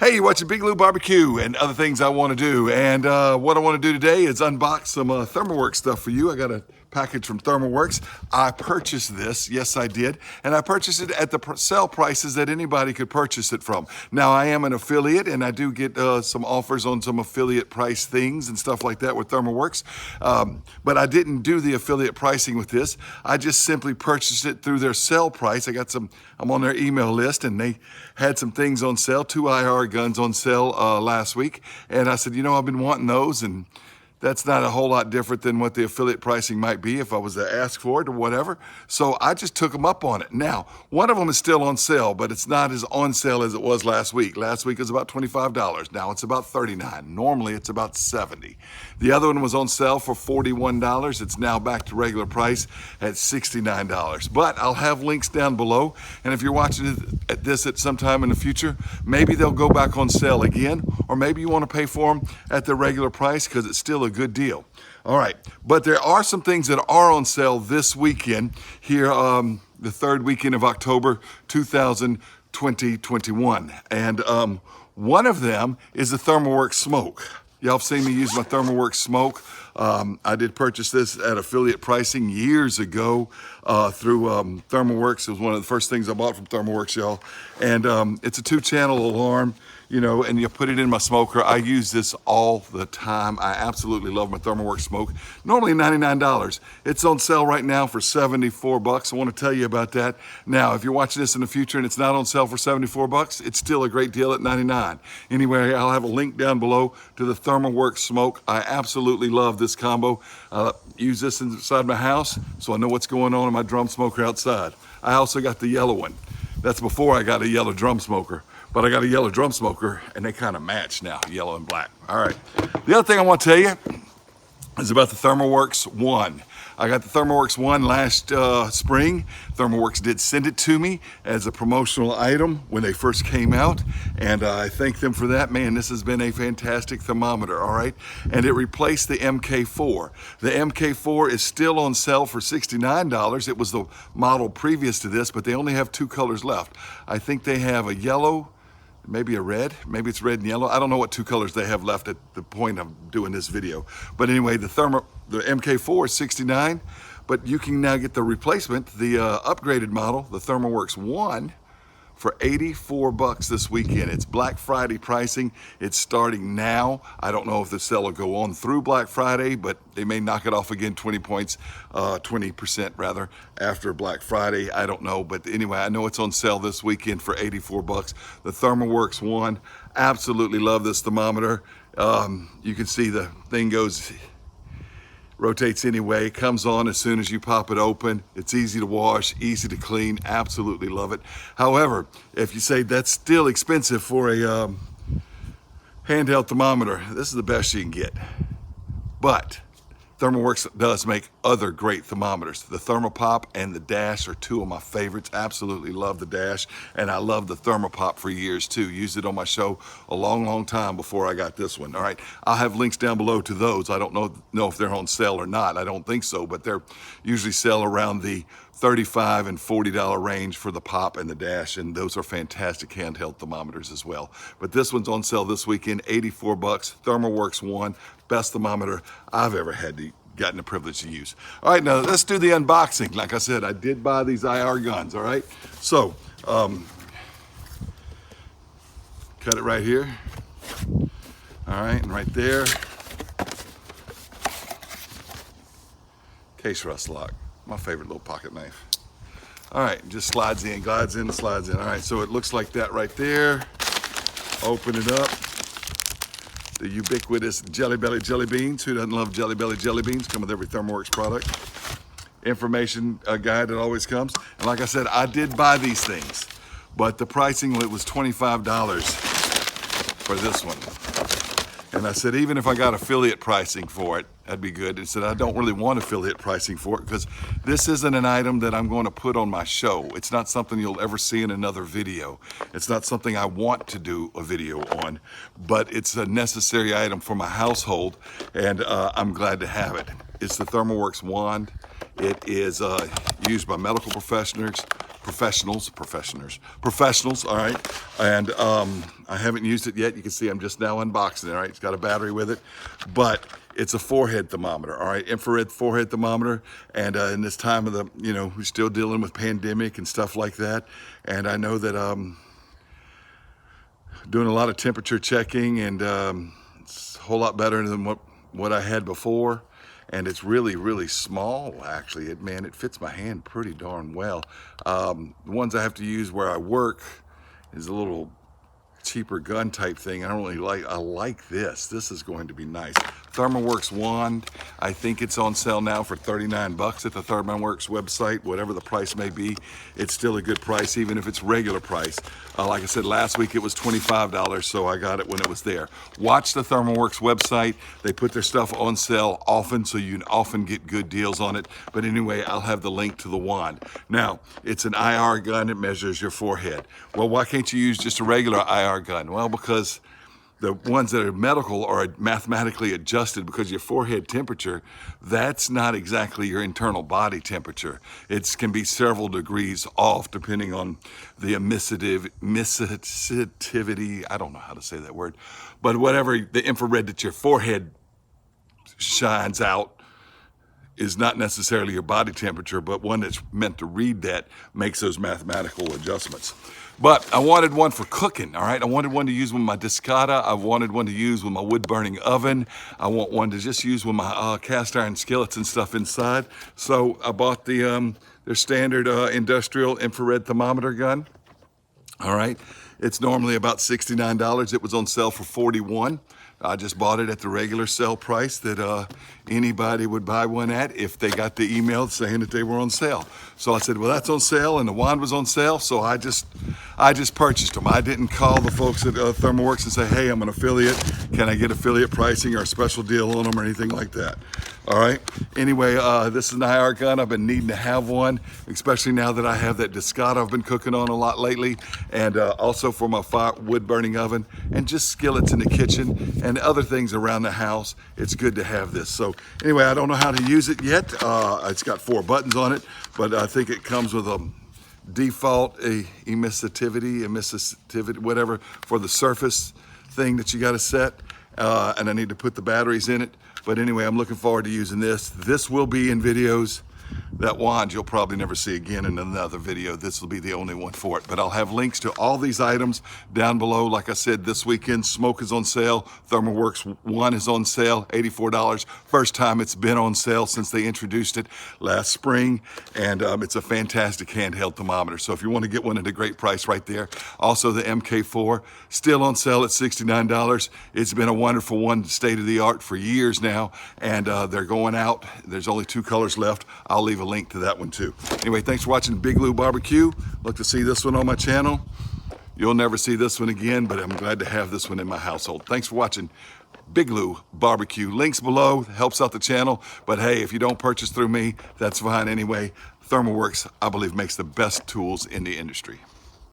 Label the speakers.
Speaker 1: Hey, you're watching Big Lou Barbecue and other things I want to do. And what I want to do today is unbox some ThermoWorks stuff for you. I got a package from ThermoWorks. I purchased this, yes I did, and I purchased it at the sale prices that anybody could purchase it from. Now I am an affiliate and I do get some offers on some affiliate price things and stuff like that with ThermoWorks, but I didn't do the affiliate pricing with this. I just simply purchased it through their sale price. I'm on their email list and they had some things on sale, 2 IR guns on sale last week, and I said, you know, I've been wanting those, and that's not a whole lot different than what the affiliate pricing might be if I was to ask for it or whatever. So I just took them up on it. Now, one of them is still on sale, but it's not as on sale as it was last week. Last week it was about $25. Now it's about $39. Normally it's about $70. The other one was on sale for $41. It's now back to regular price at $69. But I'll have links down below. And if you're watching this at some time in the future, maybe they'll go back on sale again, or maybe you want to pay for them at the regular price because it's still a good deal. All right, but there are some things that are on sale this weekend here, the third weekend of October 2021. And one of them is the ThermoWorks Smoke. Y'all have seen me use my ThermoWorks Smoke. I did purchase this at affiliate pricing years ago through ThermoWorks. It was one of the first things I bought from ThermoWorks, y'all. And it's a 2-channel alarm, you know, and you put it in my smoker. I use this all the time. I absolutely love my ThermoWorks Smoke. Normally $99. It's on sale right now for $74. I want to tell you about that. Now, if you're watching this in the future and it's not on sale for $74, it's still a great deal at $99. Anyway, I'll have a link down below to the ThermoWorks Smoke. I absolutely love this combo. Use this inside my house so I know what's going on in my drum smoker outside. I also got the yellow one. That's before I got a yellow drum smoker. But I got a yellow drum smoker and they kind of match now, yellow and black. All right. The other thing I want to tell you is about the ThermoWorks One. I got the ThermoWorks One last spring. ThermoWorks did send it to me as a promotional item when they first came out, and I thank them for that. Man, this has been a fantastic thermometer, all right? And it replaced the MK4. The MK4 is still on sale for $69. It was the model previous to this, but they only have 2 colors left. I think they have a yellow, maybe a red, maybe it's red and yellow. I don't know what 2 colors they have left at the point of doing this video. But anyway, the MK4 is $69, but you can now get the replacement, the upgraded model, the ThermoWorks One, for $84 this weekend. It's Black Friday pricing. It's starting now. I don't know if the sale will go on through Black Friday, but they may knock it off again 20% rather, after Black Friday. I don't know, but anyway, I know it's on sale this weekend for $84. The ThermoWorks One, absolutely love this thermometer. You can see the thing rotates anyway, comes on as soon as you pop it open. It's easy to wash, easy to clean, absolutely love it. However, if you say that's still expensive for a handheld thermometer, this is the best you can get. But ThermoWorks does make other great thermometers. The Thermopop and the Dash are 2 of my favorites. Absolutely love the Dash, and I love the Thermopop for years too. Used it on my show a long time before I got this one. All right, I'll have links down below to those. I don't know if they're on sale or not. I don't think so, but they're usually sell around the $35 and $40 range for the Pop and the Dash, and those are fantastic handheld thermometers as well. But this one's on sale this weekend, $84. ThermoWorks One, best thermometer I've ever gotten the privilege to use. All right, now let's do the unboxing. Like I said, I did buy these IR guns, all right? So, cut it right here. All right, and right there. Case rust lock, my favorite little pocket knife. All right, just slides in, glides in, slides in. All right, so it looks like that right there. Open it up. The ubiquitous Jelly Belly jelly beans. Who doesn't love Jelly Belly jelly beans? Come with every ThermoWorks product. Information guide that always comes. And like I said, I did buy these things, but the pricing, it was $25 for this one. And I said, even if I got affiliate pricing for it, that'd be good. And said, I don't really want affiliate pricing for it because this isn't an item that I'm going to put on my show. It's not something you'll ever see in another video. It's not something I want to do a video on, but it's a necessary item for my household, and I'm glad to have it. It's the ThermoWorks wand. It is used by medical professionals professionals, all right? And I haven't used it yet. You can see I'm just now unboxing it, all right? It's got a battery with it, but it's a forehead thermometer, all right? Infrared forehead thermometer. And in this time of the, you know, we're still dealing with pandemic and stuff like that. And I know that doing a lot of temperature checking, and it's a whole lot better than what I had before. And it's really, really small, actually. It fits my hand pretty darn well. The ones I have to use where I work is a little cheaper gun type thing. I like this. This is going to be nice. ThermoWorks wand. I think it's on sale now for 39 bucks at the ThermoWorks website. Whatever the price may be, it's still a good price, even if it's regular price. Like I said, last week it was $25, so I got it when it was there. Watch the ThermoWorks website. They put their stuff on sale often, so you can often get good deals on it. But anyway, I'll have the link to the wand. Now, it's an IR gun. It measures your forehead. Well, why can't you use just a regular IR gun? Well, because the ones that are medical are mathematically adjusted, because your forehead temperature, that's not exactly your internal body temperature. It can be several degrees off depending on the emissivity, I don't know how to say that word, but whatever the infrared that your forehead shines out is not necessarily your body temperature, but one that's meant to read that makes those mathematical adjustments. But I wanted one for cooking, all right? I wanted one to use with my discata. I wanted one to use with my wood-burning oven. I want one to just use with my cast iron skillets and stuff inside. So I bought their standard industrial infrared thermometer gun, all right? It's normally about $69. It was on sale for $41. I just bought it at the regular sale price that anybody would buy one at if they got the email saying that they were on sale. So I said, well, that's on sale, and the wand was on sale, so I just purchased them. I didn't call the folks at ThermoWorks and say, hey, I'm an affiliate. Can I get affiliate pricing or a special deal on them or anything like that? All right. Anyway, this is an IR gun. I've been needing to have one, especially now that I have that discata I've been cooking on a lot lately, and also for my wood burning oven and just skillets in the kitchen and other things around the house. It's good to have this. So anyway, I don't know how to use it yet. It's got 4 buttons on it, but I think it comes with a default emissivity, whatever, for the surface thing that you got to set. And I need to put the batteries in it. But anyway, I'm looking forward to using this. This will be in videos. That wand you'll probably never see again in another video. This will be the only one for it. But I'll have links to all these items down below. Like I said, this weekend, Smoke is on sale. ThermoWorks One is on sale, $84. First time it's been on sale since they introduced it last spring. And it's a fantastic handheld thermometer. So if you want to get one at a great price right there. Also the MK4, still on sale at $69. It's been a wonderful one, state of the art for years now. And they're going out. There's only 2 colors left. I'll leave a link to that one too. Anyway, thanks for watching Big Lou Barbecue. Look to see this one on my channel. You'll never see this one again, but I'm glad to have this one in my household. Thanks for watching Big Lou Barbecue. Links below, helps out the channel. But hey, if you don't purchase through me, that's fine anyway. ThermoWorks, I believe, makes the best tools in the industry.